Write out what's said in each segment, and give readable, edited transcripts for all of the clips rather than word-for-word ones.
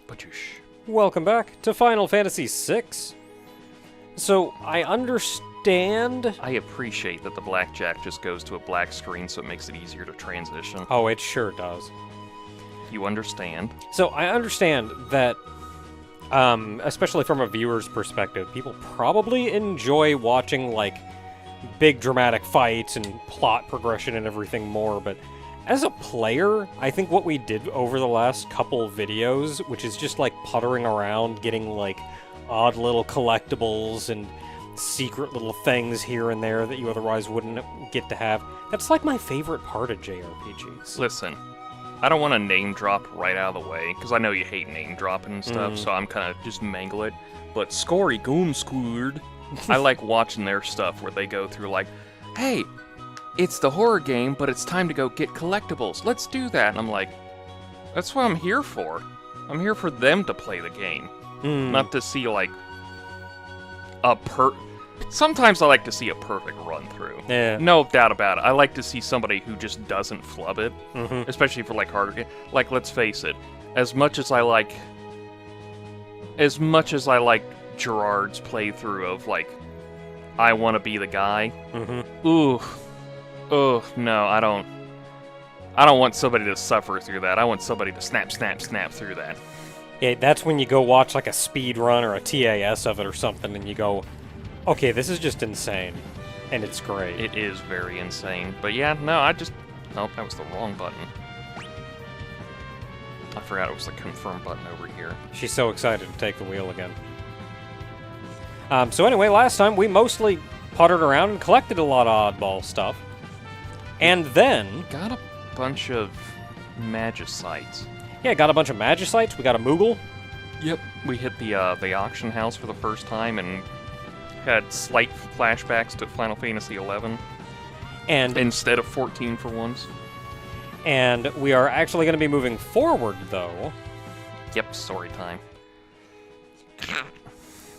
Pachoosh. Welcome back to Final Fantasy VI. So, I understand... I appreciate that the blackjack just goes to a black screen so it makes it easier to transition. Oh, it sure does. You understand? So, I understand that, especially from a viewer's perspective, people probably enjoy watching, like, big dramatic fights and plot progression and everything more, but as a player, I think what we did over the last couple videos, which is just, like, puttering around, getting, like, odd little collectibles and secret little things here and there that you otherwise wouldn't get to have. That's like my favorite part of JRPGs. Listen, I don't want to name drop right out of the way, because I know you hate name dropping and stuff, so I'm kind of just mangle it. But Scory Goom Squared, I like watching their stuff where they go through like, hey, it's the horror game, but it's time to go get collectibles. Let's do that. And I'm like, that's what I'm here for. I'm here for them to play the game. Not to see, like, Sometimes I like to see a perfect run-through. Yeah. No doubt about it. I like to see somebody who just doesn't flub it. Especially for, like, harder games. Like, let's face it. As much as I like Gerard's playthrough of, like, I want to be the guy. Ooh, no, I don't want somebody to suffer through that. I want somebody to snap through that. Yeah, that's when you go watch like a speed run or a TAS of it or something, and you go, okay, this is just insane, and it's great. It is very insane. But yeah, no, nope, that was the wrong button. I forgot it was the confirm button over here. She's so excited to take the wheel again. So anyway, last time we mostly puttered around and collected a lot of oddball stuff. And then... Got a bunch of Magicites. Yeah, got a bunch of Magicites. We got a Moogle. Yep. We hit the auction house for the first time and had slight flashbacks to Final Fantasy XI. And instead of 14 for once. And we are actually going to be moving forward, though. Yep, story time.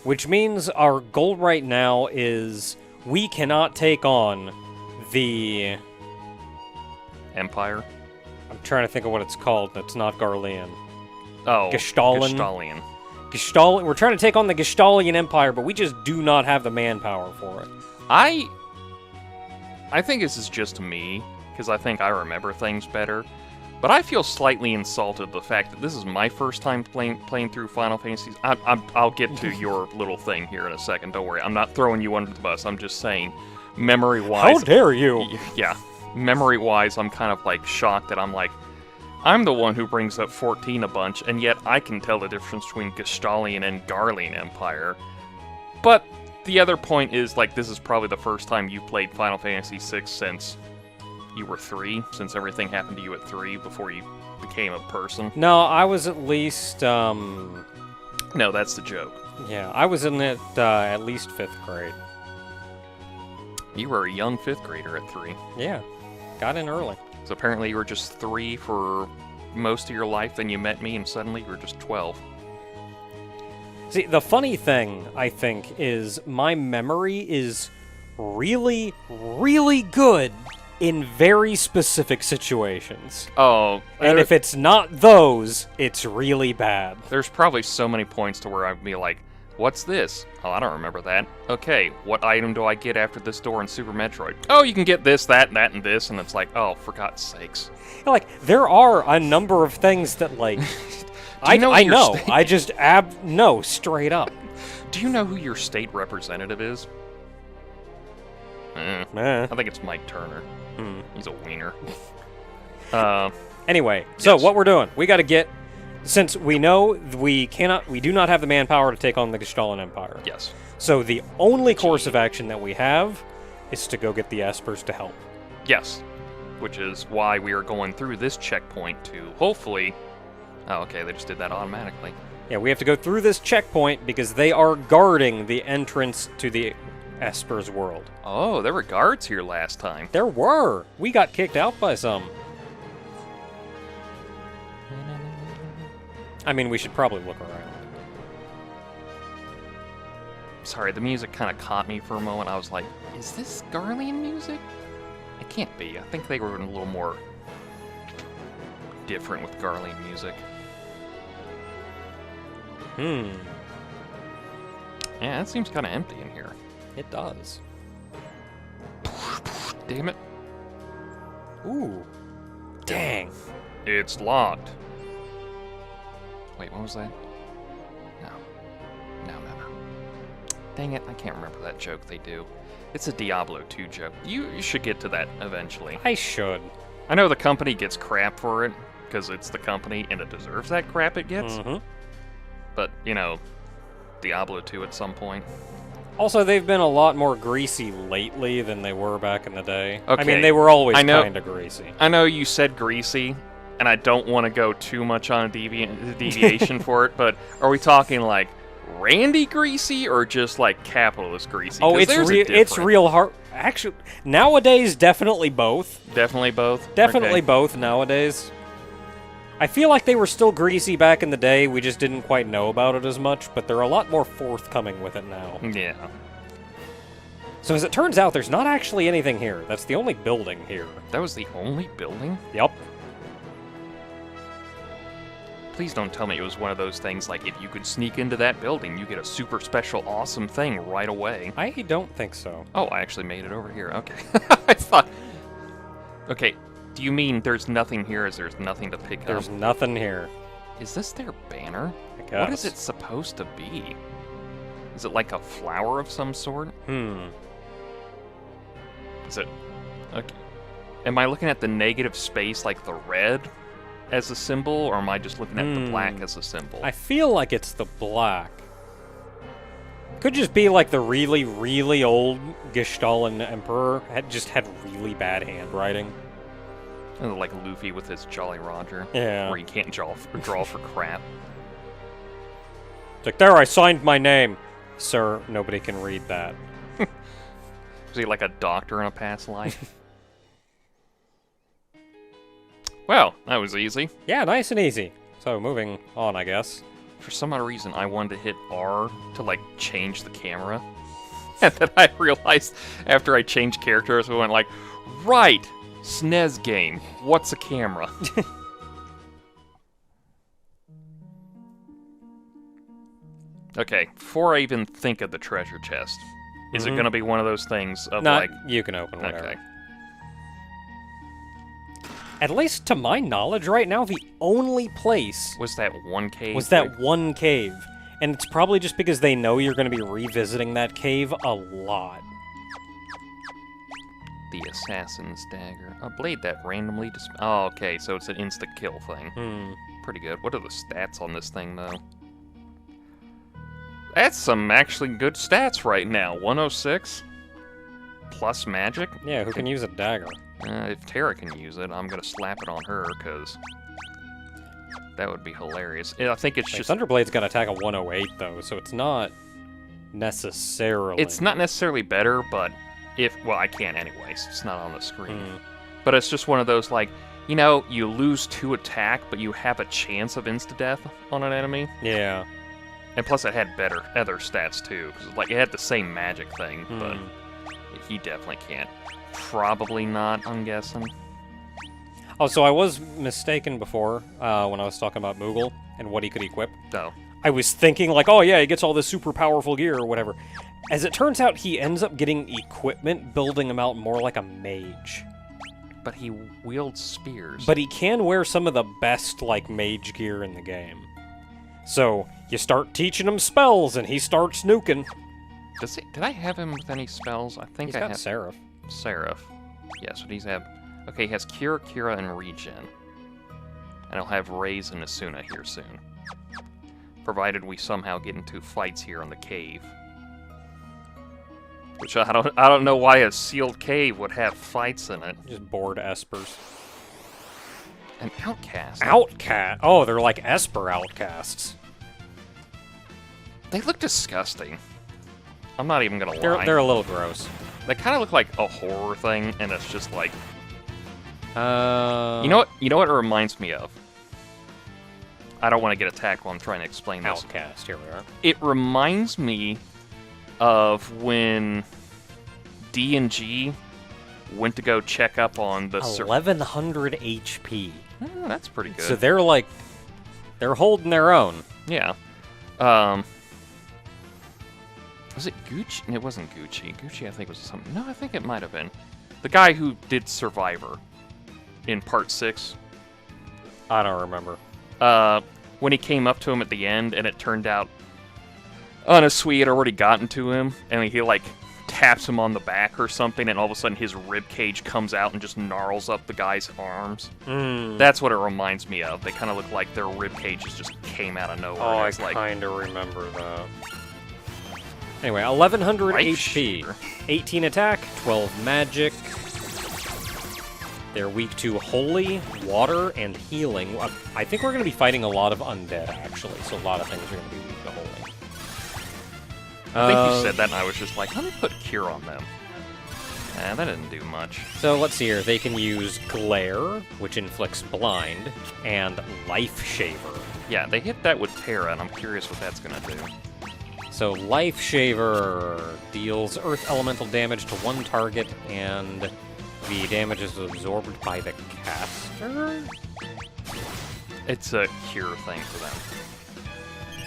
Which means our goal right now is we cannot take on the... Empire? I'm trying to think of what it's called. That's not Garlean. Oh, Gestalian. We're trying to take on the Gestalian Empire, but we just do not have the manpower for it. I think this is just me, because I think I remember things better. But I feel slightly insulted the fact that this is my first time playing through Final Fantasy. I'll get to your little thing here in a second. Don't worry. I'm not throwing you under the bus. I'm just saying, memory-wise... How dare you? Yeah. Memory-wise, I'm kind of, like, shocked that I'm the one who brings up 14 a bunch, and yet I can tell the difference between Gestalian and Garlean Empire. But the other point is, like, this is probably the first time you played Final Fantasy VI since you were 3, since everything happened to you at 3 before you became a person. No, I was at least, No, that's the joke. Yeah, I was in it at least 5th grade. You were a young 5th grader at 3. Yeah, got in early. So apparently you were just 3 for most of your life, then you met me, and suddenly you were just 12. See, the funny thing, I think, is my memory is really, really good in very specific situations. Oh. And if it's not those, it's really bad. There's probably so many points to where I'd be like, what's this? Oh, I don't remember that. Okay, what item do I get after this door in Super Metroid? Oh, you can get this, that, and this, and it's like, oh, for God's sakes. Like, there are a number of things that, like, I know. I just no, straight up. Do you know who your state representative is? I think it's Mike Turner. He's a wiener. Anyway, so yes. What we're doing, we got to get, since we know we do not have the manpower to take on the Gestalian Empire. Yes. So the only course of action that we have is to go get the Espers to help. Yes. Which is why we are going through this checkpoint to hopefully... Oh, okay, they just did that automatically. Yeah, we have to go through this checkpoint because they are guarding the entrance to the Esper's world. Oh, there were guards here last time. There were. We got kicked out by some. I mean, we should probably look around. Sorry, the music kind of caught me for a moment. I was like, is this Garlean music? It can't be. I think they were a little more different with Garlean music. Hmm. Yeah, it seems kind of empty in here. It does. Damn it. Ooh. Dang. It's locked. Wait, what was that? No. No. Dang it, I can't remember that joke they do. It's a Diablo 2 joke. You should get to that eventually. I should. I know the company gets crap for it, because it's the company and it deserves that crap it gets. Mm-hmm. But, you know, Diablo 2 at some point. Also, they've been a lot more greasy lately than they were back in the day. Okay. I mean, they were always I know- kind of greasy. I know you said greasy, and I don't want to go too much on a deviation for it, but are we talking like Randy greasy or just like capitalist greasy? Oh, 'Cause it's there's a real. It's difference. real hard. Actually, nowadays, definitely both. Definitely both? Definitely Okay. both nowadays. I feel like they were still greasy back in the day. We just didn't quite know about it as much, but they're a lot more forthcoming with it now. Yeah. So as it turns out, there's not actually anything here. That's the only building here. That was the only building? Yep. Please don't tell me it was one of those things like if you could sneak into that building, you get a super special awesome thing right away. I don't think so. Oh, I actually made it over here. Okay. I thought... Okay, do you mean there's nothing here as there's nothing to pick There's up? nothing here. Is this their banner? I What is guess. it supposed to be? Is it like a flower of some sort? Is it... Okay. Am I looking at the negative space like the red as a symbol, or am I just looking at the black as a symbol? I feel like it's the black. Could just be like the really, really old Gestalten Emperor just had really bad handwriting. Like Luffy with his Jolly Roger. Yeah. Where he can't draw for crap. It's like, there, I signed my name. Sir, nobody can read that. Is he like a doctor in a past life? Well, that was easy. Yeah, nice and easy. So, moving on, I guess. For some odd reason, I wanted to hit R to, like, change the camera. And then I realized after I changed characters, I went like, right, SNES game, what's a camera? Okay, before I even think of the treasure chest, is it going to be one of those things of, Not, like... you can open whatever. Okay. At least to my knowledge right now, the only place Was that one cave? was that one cave. And it's probably just because they know you're going to be revisiting that cave a lot. The Assassin's Dagger. A blade that randomly Oh, okay, so it's an insta-kill thing. Pretty good. What are the stats on this thing, though? That's some actually good stats right now. 106 plus magic. Yeah, who can use a dagger? If Tara can use it, I'm gonna slap it on her because that would be hilarious. I think it's Like, just Thunderblade's got attack of 108, though, so it's not necessarily... it's not necessarily better, but well, I can't anyways. It's not on the screen. But it's just one of those like, you know, you lose 2 attack, but you have a chance of insta-death on an enemy. Yeah. And plus, it had better other stats too, because like it had the same magic thing, but he definitely can't. Probably not, I'm guessing. Oh, so I was mistaken before when I was talking about Moogle and what he could equip. Oh. I was thinking like, oh yeah, he gets all this super powerful gear or whatever. As it turns out, he ends up getting equipment, building him out more like a mage. But he wields spears. But he can wear some of the best, like, mage gear in the game. So, you start teaching him spells, and he starts nuking. Did I have him with any spells? I think He's I got have Seraph. Seraph. Yes, what does he have? Okay, he has Cure, Cura, and Regen. And he'll have Raise and Asuna here soon. Provided we somehow get into fights here in the cave. Which I don't know why a sealed cave would have fights in it. Just bored espers. An outcast. Outcast? Oh, they're like esper outcasts. They look disgusting. I'm not even gonna lie. They're a little gross. They kind of look like a horror thing, and it's just like... You You know what it reminds me of? I don't want to get attacked while I'm trying to explain this. Outcast, here we are. It reminds me of when D&G went to go check up on the... 1100 HP. That's pretty good. So they're like... They're holding their own. Yeah. Was it Gucci? It wasn't Gucci. Gucci, I think, was something. No, I think it might have been. The guy who did Survivor in part 6. I don't remember. When he came up to him at the end, and it turned out Anasui had already gotten to him, and he, like, taps him on the back or something, and all of a sudden his rib cage comes out and just gnarls up the guy's arms. That's what it reminds me of. They kind of look like their rib cages just came out of nowhere. Oh, I like, kind of remember that. Anyway, 1100 Life HP, Shaver. 18 attack, 12 magic. They're weak to holy, water, and healing. I think we're going to be fighting a lot of undead, actually, so a lot of things are going to be weak to holy. I think you said that, and I was just like, let me put Cure on them. That didn't do much. So let's see here. They can use Glare, which inflicts blind, and Life Shaver. Yeah, they hit that with Terra, and I'm curious what that's going to do. So Life Shaver deals earth elemental damage to one target, and the damage is absorbed by the caster? It's a cure thing for them.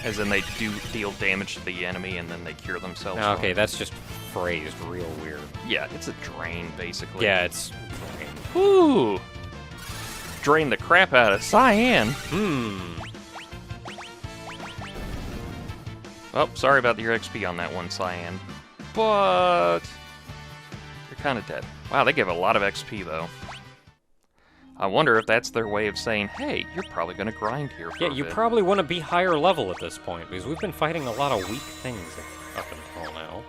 As in, they do deal damage to the enemy, and then they cure themselves. Okay, that's just phrased real weird. Yeah, it's a drain, basically. Yeah, it's... Ooh! Drain the crap out of Cyan! Oh, sorry about your XP on that one, Cyan. But... you're kind of dead. Wow, they give a lot of XP, though. I wonder if that's their way of saying, hey, you're probably going to grind here for a you bit. probably want to be higher level at this point, because we've been fighting a lot of weak things up until now.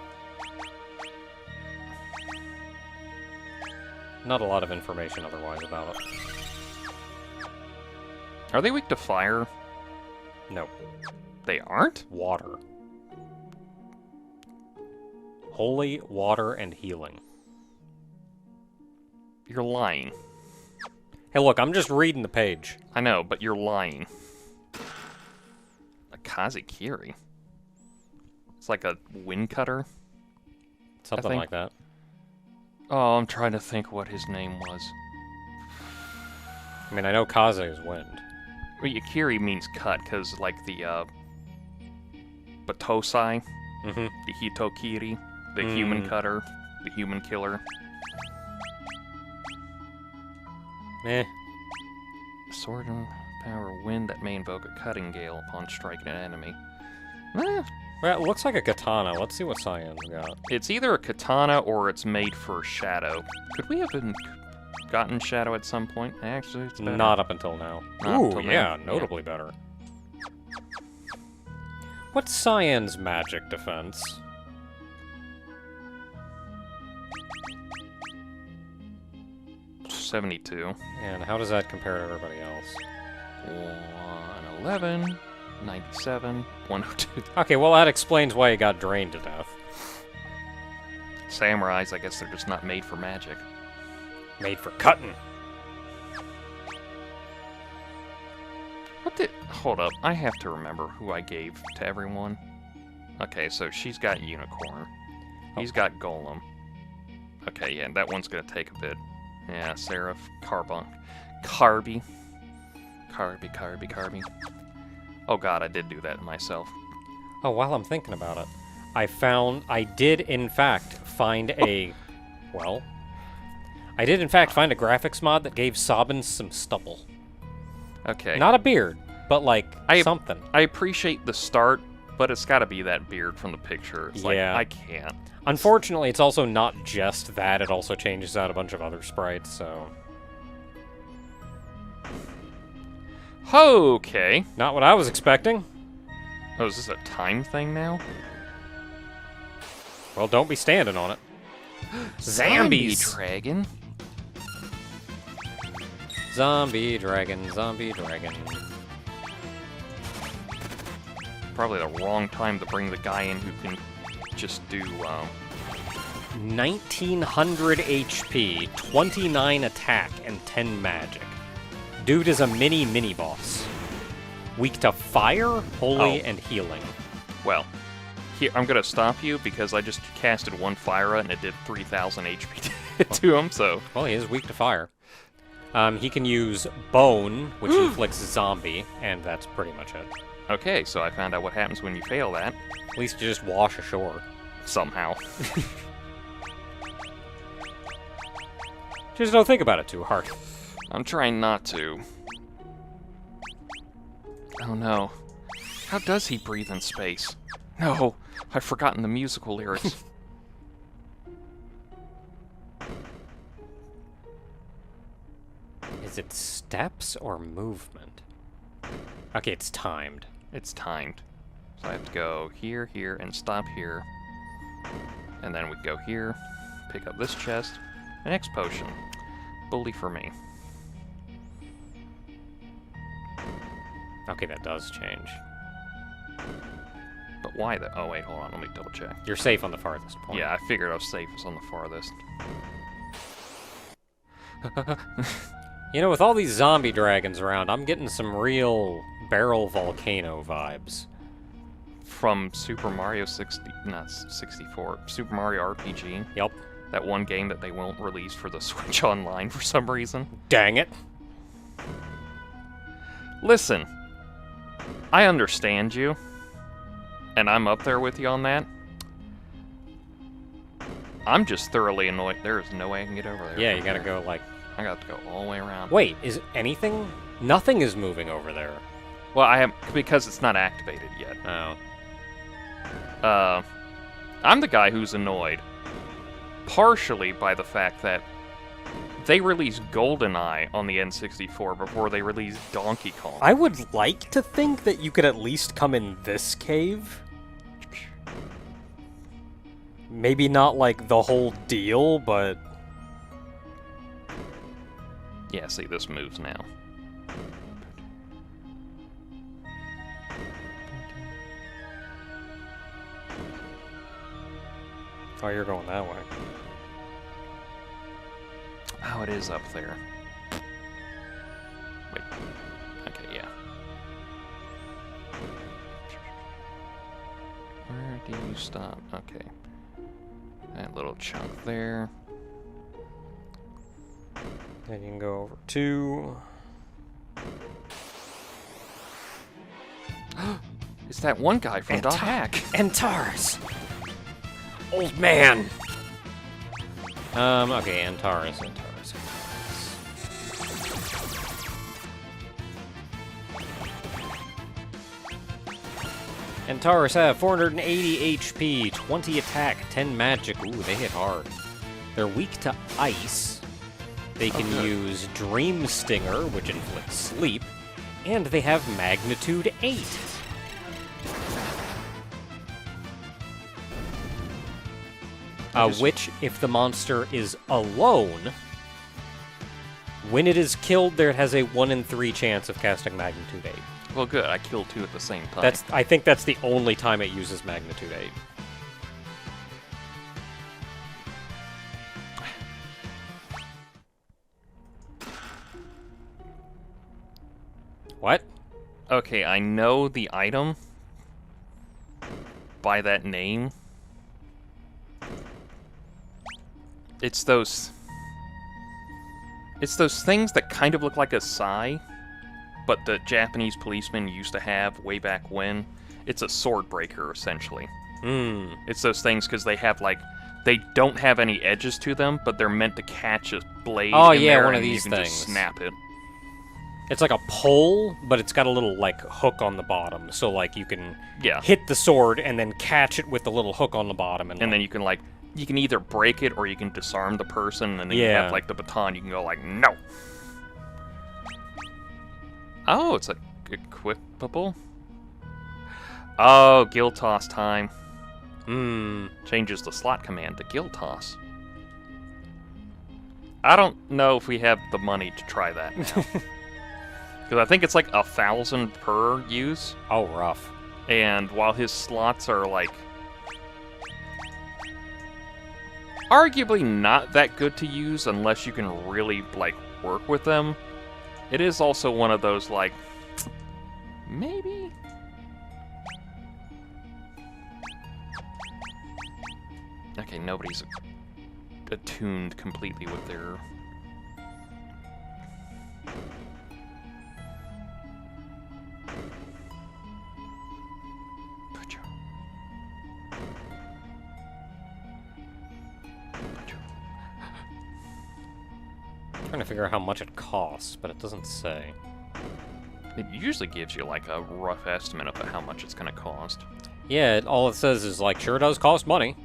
Not a lot of information otherwise about it. Are they weak to fire? No. They aren't? Water. Holy, water, and healing. You're lying. Hey, look, I'm just reading the page. I know, but you're lying. A Kazekiri. It's like a wind cutter. Something like that. Oh, I'm trying to think what his name was. I mean, I know Kaze is wind. Well, Yakiri means cut, because, like, the, Batosai, the Hitokiri, the human cutter, the human killer. Eh. Sword and power wind that may invoke a cutting gale upon striking an enemy. Eh. Well, it looks like a katana. Let's see what Cyan's got. It's either a katana or it's made for shadow. Could we have gotten shadow at some point? Actually, it's better. Not up until now. Not Ooh, until now. yeah, notably better. What's Cyan's magic defense? $72. And how does that compare to everybody else? 111, 97, 102. Okay, well that explains why he got drained to death. Samurais, I guess they're just not made for magic. Made for cutting. What did... Hold up, I have to remember who I gave to everyone. Okay, so she's got Unicorn. He's got Golem. Okay, yeah, that one's gonna take a bit. Yeah, Seraph, Carbunk. Carby. Carby. Oh god, I did do that myself. Oh, while I'm thinking about it, I did in fact find a graphics mod that gave Sabin some stubble. Okay. Not a beard, but like something. I appreciate the start, but it's gotta be that beard from the picture. It's like, I can't. Unfortunately, it's also not just that, it also changes out a bunch of other sprites, so... Okay. Not what I was expecting. Oh, is this a time thing now? Well, don't be standing on it. Zombie dragon. Zombie dragon. Probably the wrong time to bring the guy in who can just do, 1900 HP, 29 attack, and 10 magic. Dude is a mini boss. Weak to fire, holy, and healing. Well, here, I'm gonna stop you because I just casted one Fire and it did 3,000 HP to him, so... Well, he is weak to fire. He can use Bone, which inflicts zombie, and that's pretty much it. Okay, so I found out what happens when you fail that. At least you just wash ashore. Somehow. Just don't think about it too hard. I'm trying not to. Oh no. How does he breathe in space? No, I've forgotten the musical lyrics. Is it steps or movement? Okay, it's timed. It's timed. So I have to go here, here, and stop here. And then we go here, pick up this chest, an X potion. Bully for me. Okay, that does change. But why the... Oh, wait, hold on. Let me double check. You're safe on the farthest point. Yeah, I figured I was safest on the farthest. You know, with all these zombie dragons around, I'm getting some real barrel volcano vibes. From Super Mario 64. Super Mario RPG. Yep. That one game that they won't release for the Switch Online for some reason. Dang it. Listen. I understand you. And I'm up there with you on that. I'm just thoroughly annoyed. There is no way I can get over there. Yeah, you gotta go, like... I got to go all the way around. Wait, is anything... Nothing is moving over there. Well, I have... Because it's not activated yet. Oh. I'm the guy who's annoyed. Partially by the fact that they released GoldenEye on the N64 before they released Donkey Kong. I would like to think that you could at least come in this cave. Maybe not, like, the whole deal, but... Yeah, see, this moves now. Oh, you're going that way. Oh, it is up there. Wait. Okay, yeah. Where do you stop? Okay. That little chunk there. Then you can go over to... It's that one guy from Dot Hack. Antares! Old man! Okay, Antares. Antares have 480 HP, 20 attack, 10 magic. Ooh, they hit hard. They're weak to ice. They can use Dream Stinger, which inflicts sleep. And they have Magnitude 8. Which, if the monster is alone, when it is killed, there has a 1 in 3 chance of casting Magnitude 8. Well, good. I killed two at the same time. I think that's the only time it uses Magnitude 8. What? Okay, I know the item by that name. It's those things that kind of look like a sai, but the Japanese policemen used to have way back when. It's a sword breaker, essentially. It's those things because they have, like, they don't have any edges to them, but they're meant to catch a blade in there, one of and these you can things. just snap it. It's like a pole, but it's got a little, like, hook on the bottom. So, like, you can hit the sword and then catch it with the little hook on the bottom. And then you can, like, you can either break it or you can disarm the person, and then you have, like, the baton. You can go, like, no. Oh, it's, like, equipable. Oh, guild toss time. Changes the slot command to guild toss. I don't know if we have the money to try that now. Because I think it's like 1,000 per use. Oh, rough. And while his slots are, like, arguably not that good to use unless you can really, like, work with them, it is also one of those, like, maybe? Okay, nobody's attuned completely with their... trying to figure out how much it costs, but it doesn't say. It usually gives you like a rough estimate of how much it's gonna cost. Yeah, all it says is like, sure does cost money.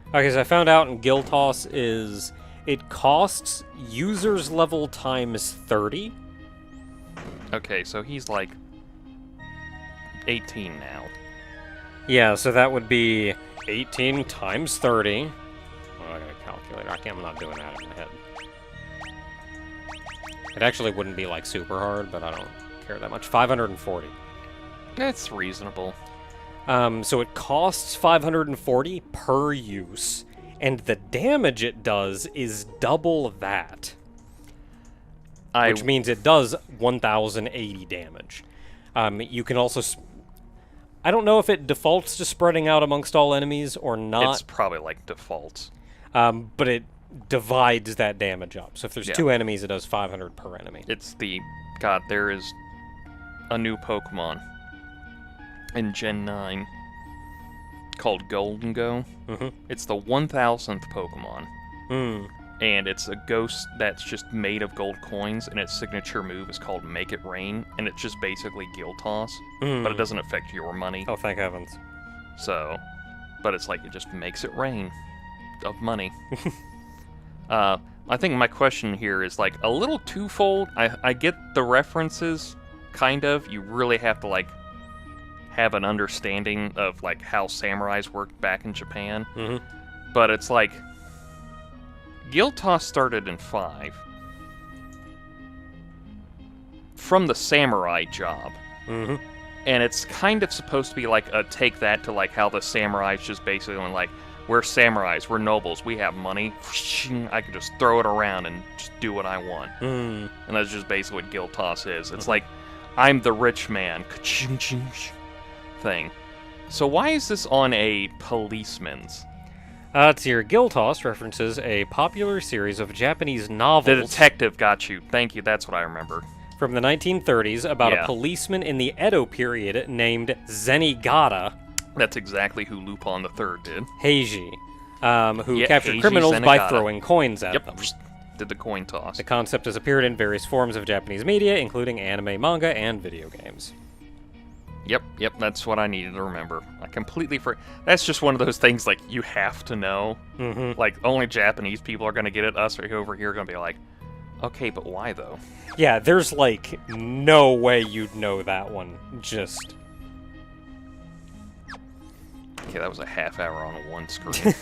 Okay, so I found out in Guild Toss is it costs users level times 30. Okay, so he's like 18 now. Yeah, so that would be 18 times 30. Oh, I got a calculator. I'm not doing that in my head. It actually wouldn't be like super hard, but I don't care that much. 540. That's reasonable. So it costs 540 per use, and the damage it does is double that. Which means it does 1,080 damage. You can also... I don't know if it defaults to spreading out amongst all enemies or not. It's probably like default. But it divides that damage up. So if there's 2 enemies, it does 500 per enemy. It's the... God, there is a new Pokemon in Gen 9 called Golden Go. It's the 1,000th Pokemon. And it's a ghost that's just made of gold coins, and its signature move is called Make It Rain, and it's just basically Guild Toss, but it doesn't affect your money. Oh, thank heavens. So, but it's like it just makes it rain of money. I think my question here is like a little twofold. I get the references, kind of. You really have to like have an understanding of like how samurais worked back in Japan. But it's like Guild Toss started in 5 from the samurai job. And it's kind of supposed to be like a take that to like how the samurais just basically went like, we're samurais, we're nobles, we have money, I can just throw it around and just do what I want. And that's just basically what Guild Toss is. It's like, I'm the rich man thing. So why is this on a policeman's? It's your Guild Toss references a popular series of Japanese novels. The detective got you. Thank you, that's what I remember. From the 1930s about a policeman in the Edo period named Zenigata. That's exactly who Lupin III did. Heiji, who captured Heiji criminals by Zenigata. throwing coins at them. Did the coin toss. The concept has appeared in various forms of Japanese media, including anime, manga, and video games. Yep, that's what I needed to remember. I completely that's just one of those things, like, you have to know. Like, only Japanese people are going to get it. Us over here are going to be like, okay, but why, though? Yeah, there's, like, no way you'd know that one. Just... Okay, that was a half hour on one screen.